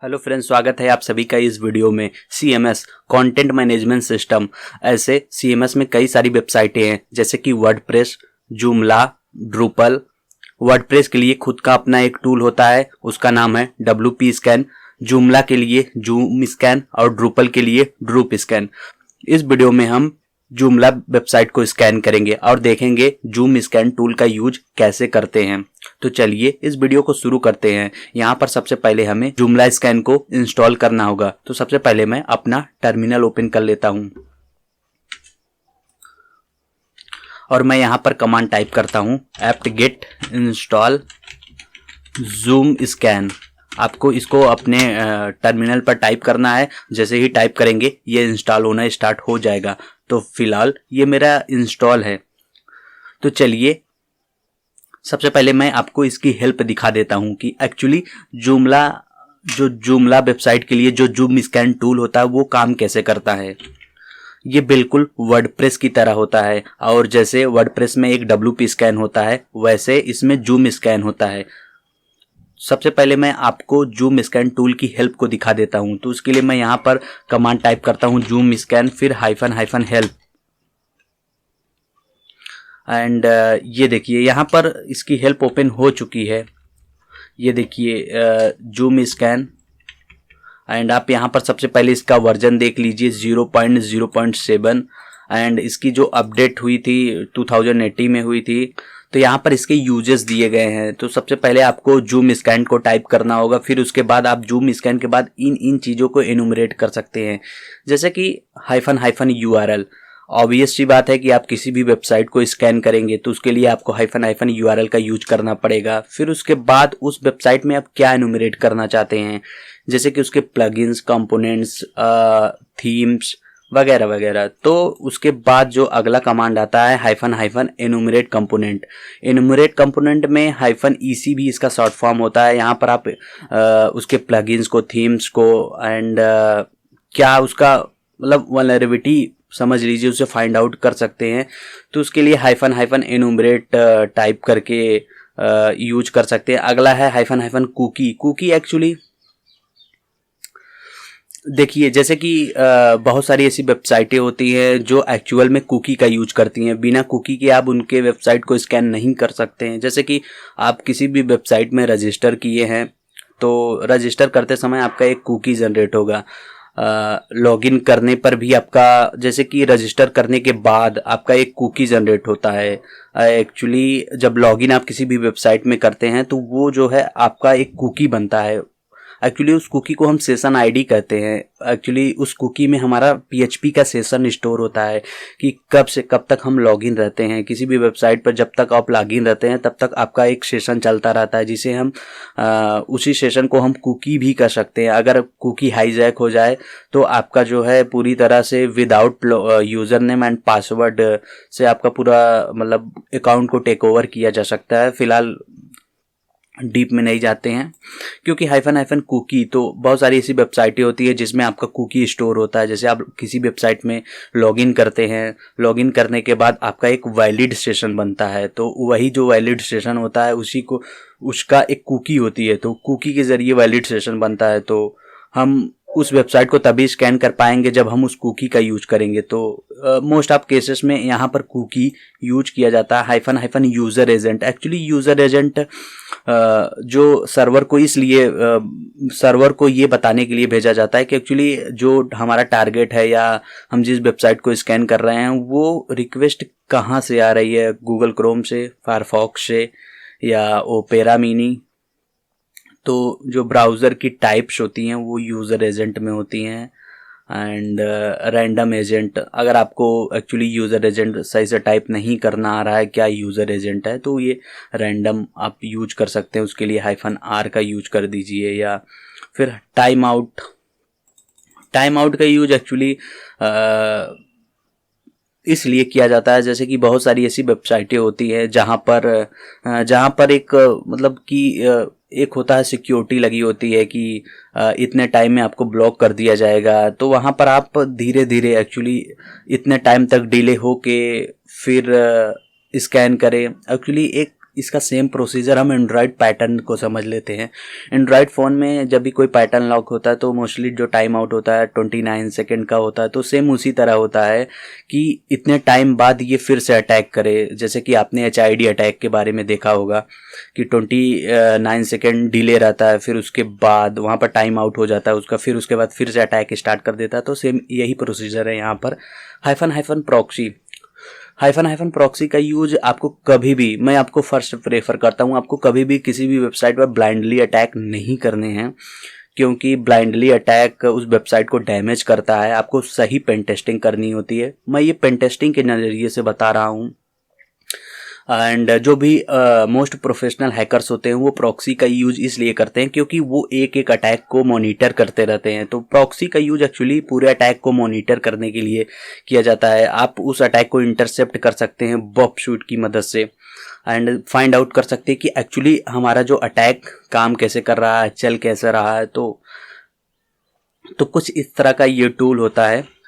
Hello friends, स्वागत है आप सभी का इस वीडियो में। CMS content management system. ऐसे CMS में कई सारी वेबसाइटें हैं जैसे कि वर्डप्रेस, जूमला, ड्रूपल। वर्डप्रेस के लिए खुद का अपना एक टूल होता है, उसका नाम है WP स्कैन। जूमला के लिए जूम स्कैन और ड्रूपल के लिए ड्रूप स्कैन। इस वीडियो में हम जूमला वेबसाइट को स्कैन करेंगे और देखेंगे जूम स्कैन टूल का यूज कैसे करते हैं। तो चलिए इस वीडियो को शुरू करते हैं। यहाँ पर सबसे पहले हमें जूमला स्कैन को इंस्टॉल करना होगा। तो सबसे पहले मैं अपना टर्मिनल ओपन कर लेता हूँ और मैं यहाँ पर कमांड टाइप करता हूँ apt-get install जूम स्कैन। आपको इसको अपने टर्मिनल पर टाइप करना है। जैसे ही टाइप करेंगे ये इंस्टॉल होना स्टार्ट हो जाएगा। तो फिलहाल ये मेरा इंस्टॉल है। तो चलिए सबसे पहले मैं आपको इसकी हेल्प दिखा देता हूं कि एक्चुअली जूमला वेबसाइट के लिए जो जूम स्कैन टूल होता है वो काम कैसे करता है। ये बिल्कुल वर्डप्रेस की तरह होता है और जैसे वर्डप्रेस में एक WP स्कैन होता है वैसे इसमें जूम स्कैन होता है। सबसे पहले मैं आपको जूम स्कैन टूल की हेल्प को दिखा देता हूं। तो उसके लिए मैं यहाँ पर कमांड टाइप करता हूं जूम स्कैन फिर --- हेल्प। एंड ये देखिए यहाँ पर इसकी हेल्प ओपन हो चुकी है। ये देखिए जूम स्कैन। एंड आप यहाँ पर सबसे पहले इसका वर्जन देख लीजिए 0.0.7। एंड इसकी जो अपडेट हुई थी 2080 में हुई थी। तो यहाँ पर इसके यूजेस दिए गए हैं। तो सबसे पहले आपको जूम स्कैन को टाइप करना होगा, फिर उसके बाद आप जूम स्कैन के बाद इन चीज़ों को एनुमरेट कर सकते हैं। जैसे कि -URL। ऑब्वियस सी बात है कि आप किसी भी वेबसाइट को स्कैन करेंगे तो उसके लिए आपको -URL का यूज करना पड़ेगा। फिर उसके बाद उस वेबसाइट में आप क्या एनुमरेट करना चाहते हैं, जैसे कि उसके प्लगइन्स, कंपोनेंट्स, थीम्स वगैरह वगैरह। तो उसके बाद जो अगला कमांड आता है -एनुमरेट कंपोनेंट। एनुमरेट कंपोनेंट में -EC भी इसका शॉर्ट फॉर्म होता है। यहाँ पर आप उसके प्लगइन्स को, थीम्स को एंड क्या उसका मतलब वल्नरेबिलिटी समझ लीजिए उसे फाइंड आउट कर सकते हैं। तो उसके लिए -एनुमरेट टाइप करके यूज कर सकते हैं। अगला है -कुकी। कुकी एक्चुअली देखिए जैसे कि बहुत सारी ऐसी वेबसाइटें होती हैं जो एक्चुअल में कुकी का यूज करती हैं। बिना कुकी के आप उनके वेबसाइट को स्कैन नहीं कर सकते हैं। जैसे कि आप किसी भी वेबसाइट में रजिस्टर किए हैं तो रजिस्टर करते समय आपका एक कुकी जनरेट होगा। लॉगिन करने पर भी आपका, जैसे कि रजिस्टर करने के बाद आपका एक कुकी जनरेट होता है। एक्चुअली जब लॉगिन आप किसी भी वेबसाइट में करते हैं तो वो जो है आपका एक कुकी बनता है। एक्चुअली उस कुकी को हम सेशन आईडी कहते हैं। एक्चुअली उस कुकी में हमारा PHP का सेशन स्टोर होता है कि कब से कब तक हम लॉगिन रहते हैं किसी भी वेबसाइट पर। जब तक आप लॉगिन रहते हैं तब तक आपका एक सेशन चलता रहता है, जिसे हम उसी सेशन को हम कुकी भी कर सकते हैं। अगर कुकी हाईजैक हो जाए तो आपका जो है पूरी तरह से without user name and password से आपका पूरा मतलब अकाउंट को टेक ओवर किया जा सकता है। फिलहाल डीप में नहीं जाते हैं क्योंकि -कुकी तो बहुत सारी ऐसी वेबसाइटें होती है जिसमें आपका कुकी स्टोर होता है। जैसे आप किसी वेबसाइट में लॉगिन करते हैं, लॉगिन करने के बाद आपका एक वैलिड सेशन बनता है। तो वही जो वैलिड सेशन होता है उसी को उसका एक कुकी होती है। तो कुकी के ज़रिए वैलिड सेशन बनता है। तो हम उस वेबसाइट को तभी स्कैन कर पाएंगे जब हम उस कुकी का यूज करेंगे। तो मोस्ट ऑफ केसेस में यहाँ पर कुकी यूज किया जाता है। User agent. Actually user agent जो सर्वर को इसलिए सर्वर को ये बताने के लिए भेजा जाता है कि एक्चुअली जो हमारा टारगेट है या हम जिस वेबसाइट को स्कैन कर रहे हैं वो रिक्वेस्ट कहाँ से आ रही है, गूगल क्रोम से, फायरफॉक्स से या ओपेरा मिनी। तो जो ब्राउज़र की टाइप्स होती हैं वो यूज़र एजेंट में होती हैं। एंड रैंडम एजेंट, अगर आपको एक्चुअली यूज़र एजेंट सही से टाइप नहीं करना आ रहा है क्या यूज़र एजेंट है तो ये रैंडम आप यूज कर सकते हैं। उसके लिए -R का यूज कर दीजिए। या फिर टाइम आउट का यूज एक्चुअली इसलिए किया जाता है जैसे कि बहुत सारी ऐसी वेबसाइटें होती हैं जहाँ पर एक मतलब कि एक होता है सिक्योरिटी लगी होती है कि इतने टाइम में आपको ब्लॉक कर दिया जाएगा। तो वहाँ पर आप धीरे धीरे एक्चुअली इतने टाइम तक डिले हो के फिर स्कैन करें। एक्चुअली एक इसका सेम प्रोसीजर हम एंड्रॉयड पैटर्न को समझ लेते हैं। एंड्रॉयड फ़ोन में जब भी कोई पैटर्न लॉक होता है तो मोस्टली जो टाइम आउट होता है 29 सेकेंड का होता है, तो सेम उसी तरह होता है कि इतने टाइम बाद ये फिर से अटैक करे। जैसे कि आपने HID अटैक के बारे में देखा होगा कि 29 सेकेंड डिले रहता है, फिर उसके बाद वहाँ पर टाइम आउट हो जाता है उसका, फिर उसके बाद फिर से अटैक स्टार्ट कर देता है। तो सेम यही प्रोसीजर है यहाँ पर। हाइफन प्रॉक्सी का यूज आपको कभी भी, मैं आपको फर्स्ट प्रेफर करता हूँ, आपको कभी भी किसी भी वेबसाइट पर ब्लाइंडली अटैक नहीं करने हैं, क्योंकि ब्लाइंडली अटैक उस वेबसाइट को डैमेज करता है। आपको सही पेन टेस्टिंग करनी होती है। मैं ये पेन टेस्टिंग के नज़रिए से बता रहा हूँ। एंड जो भी मोस्ट प्रोफेशनल हैकर्स होते हैं वो प्रॉक्सी का यूज इसलिए करते हैं क्योंकि वो एक एक अटैक को मॉनिटर करते रहते हैं। तो प्रॉक्सी का यूज एक्चुअली पूरे अटैक को मॉनिटर करने के लिए किया जाता है। आप उस अटैक को इंटरसेप्ट कर सकते हैं बॉब शूट की मदद से, एंड फाइंड आउट कर सकते हैं कि एक्चुअली हमारा जो अटैक काम कैसे कर रहा है, चल कैसे रहा है। तो कुछ इस तरह का ये टूल होता है।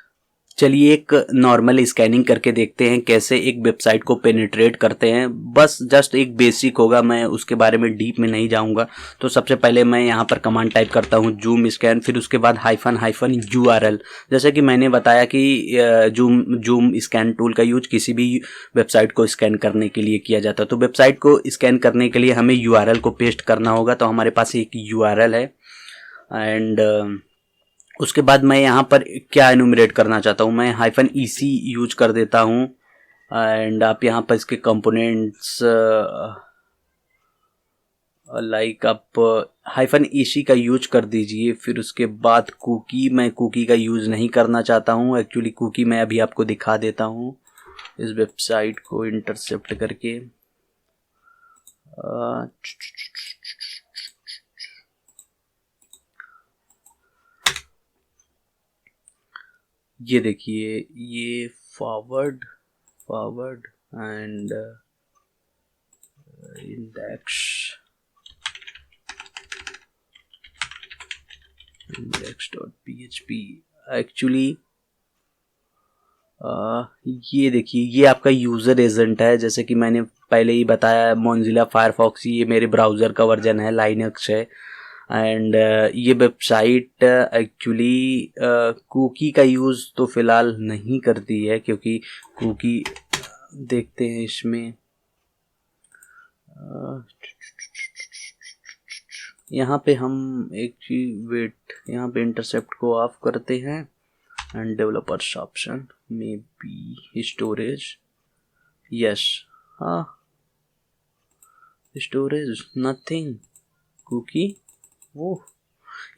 चलिए एक नॉर्मल स्कैनिंग करके देखते हैं कैसे एक वेबसाइट को पेनिट्रेट करते हैं। बस जस्ट एक बेसिक होगा, मैं उसके बारे में डीप में नहीं जाऊंगा। तो सबसे पहले मैं यहाँ पर कमांड टाइप करता हूँ जूम स्कैन, फिर उसके बाद हाइफन URL। जैसे कि मैंने बताया कि जूम स्कैन टूल का यूज किसी भी वेबसाइट को स्कैन करने के लिए किया जाता है। तो वेबसाइट को स्कैन करने के लिए हमें URL को पेस्ट करना होगा। तो हमारे पास एक URL है, एंड उसके बाद मैं यहाँ पर क्या एनुमरेट करना चाहता हूँ, मैं -EC यूज कर देता हूँ। एंड आप यहाँ पर इसके कंपोनेंट्स लाइक आप -EC का यूज कर दीजिए। फिर उसके बाद कुकी, मैं कुकी का यूज नहीं करना चाहता हूँ। एक्चुअली कुकी मैं अभी आपको दिखा देता हूँ इस वेबसाइट को इंटरसेप्ट करके। ये देखिए, ये फॉरवर्ड एंड index.php। एक्चुअली ये देखिए, ये आपका यूज़र एजेंट है। जैसे कि मैंने पहले ही बताया, मोज़िला फायरफॉक्स ये मेरे ब्राउज़र का वर्जन है, लाइनक्स है। एंड ये वेबसाइट एक्चुअली कुकी का यूज़ तो फ़िलहाल नहीं करती है, क्योंकि कुकी देखते हैं इसमें। यहाँ पे हम एक चीज़ वेट, यहाँ पे इंटरसेप्ट को ऑफ करते हैं एंड डेवलपर्स ऑप्शन में बी स्टोरेज, यस, हाँ स्टोरेज नथिंग कुकी। वो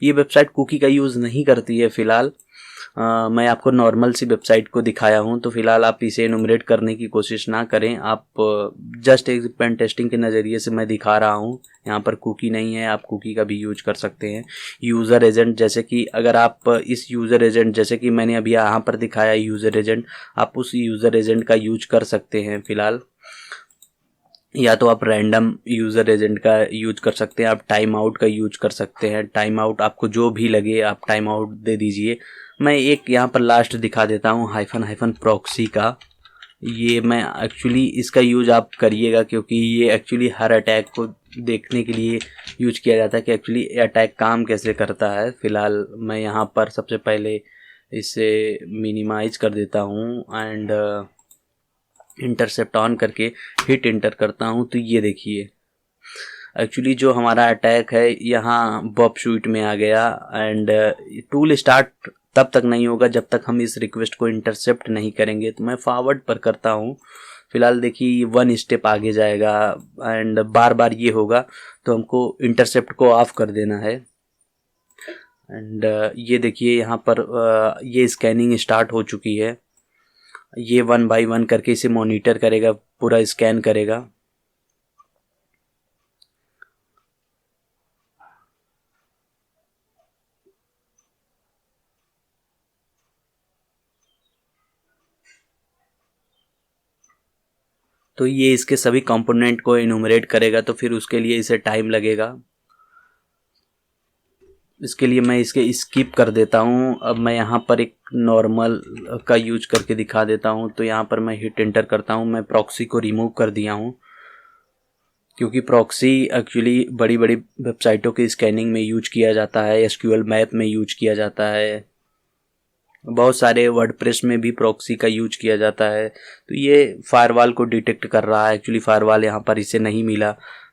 ये वेबसाइट कुकी का यूज़ नहीं करती है फ़िलहाल। मैं आपको नॉर्मल सी वेबसाइट को दिखाया हूँ, तो फिलहाल आप इसे एनुमरेट करने की कोशिश ना करें। आप जस्ट एक पेन टेस्टिंग के नज़रिए से मैं दिखा रहा हूँ। यहाँ पर कुकी नहीं है, आप कुकी का भी यूज कर सकते हैं। यूज़र एजेंट, जैसे कि अगर आप इस यूज़र एजेंट, जैसे कि मैंने अभी यहाँ पर दिखाया यूज़र एजेंट, आप उस यूज़र एजेंट का यूज कर सकते हैं फ़िलहाल। या तो आप रैंडम यूज़र एजेंट का यूज कर सकते हैं, आप टाइम आउट का यूज कर सकते हैं। टाइम आउट आपको जो भी लगे आप टाइम आउट दे दीजिए। मैं एक यहाँ पर लास्ट दिखा देता हूँ हाइफन प्रॉक्सी का। ये मैं एक्चुअली इसका यूज आप करिएगा, क्योंकि ये एक्चुअली हर अटैक को देखने के लिए यूज किया जाता है कि एक्चुअली अटैक काम कैसे करता है। फ़िलहाल मैं यहाँ पर सबसे पहले इसे मिनिमाइज कर देता हूँ एंड इंटरसेप्ट ऑन करके हिट इंटर करता हूँ। तो ये देखिए, एक्चुअली जो हमारा अटैक है यहाँ बॉब शूट में आ गया। एंड टूल स्टार्ट तब तक नहीं होगा जब तक हम इस रिक्वेस्ट को इंटरसेप्ट नहीं करेंगे। तो मैं फॉरवर्ड पर करता हूँ। फिलहाल देखिए 1 स्टेप आगे जाएगा एंड बार बार ये होगा, तो हमको इंटरसेप्ट को ऑफ कर देना है। एंड ये देखिए यहाँ पर ये स्कैनिंग स्टार्ट हो चुकी है। ये 1 बाय 1 करके इसे मॉनिटर करेगा, पूरा स्कैन करेगा। तो ये इसके सभी कंपोनेंट को इनुमरेट करेगा, तो फिर उसके लिए इसे टाइम लगेगा। इसके लिए मैं इसके स्किप कर देता हूँ। अब मैं यहाँ पर एक नॉर्मल का यूज करके दिखा देता हूँ। तो यहाँ पर मैं हिट एंटर करता हूँ। मैं प्रॉक्सी को रिमूव कर दिया हूँ। क्योंकि प्रॉक्सी एक्चुअली बड़ी बड़ी वेबसाइटों की स्कैनिंग में यूज किया जाता है, एसक्यूएल मैथ में यूज किया जाता है, बहुत सारे वर्डप्रेस में भी प्रॉक्सी का यूज किया जाता है। तो ये फायरवॉल को डिटेक्ट कर रहा है। एक्चुअली फायरवॉल यहाँ पर इसे नहीं मिला,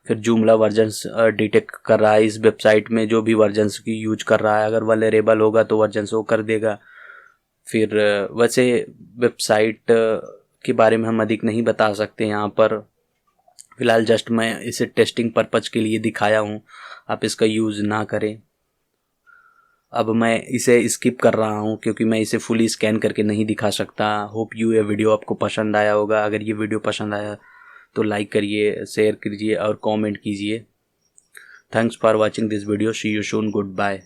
फिर जूमला वर्जन्स डिटेक्ट कर रहा है इस वेबसाइट में जो भी वर्जन्स की यूज कर रहा है। अगर वल्नरेबल होगा तो वर्जन्स वो कर देगा। फिर वैसे वेबसाइट के बारे में हम अधिक नहीं बता सकते यहाँ पर, फिलहाल जस्ट मैं इसे टेस्टिंग पर्पज के लिए दिखाया हूँ, आप इसका यूज़ ना करें। अब मैं इसे स्किप कर रहा हूँ क्योंकि मैं इसे फुली स्कैन करके नहीं दिखा सकता। होप ये वीडियो आपको पसंद आया होगा। अगर ये वीडियो पसंद आया तो लाइक करिए, शेयर कीजिए और कमेंट कीजिए। Thanks for watching this video. See you soon. Good bye.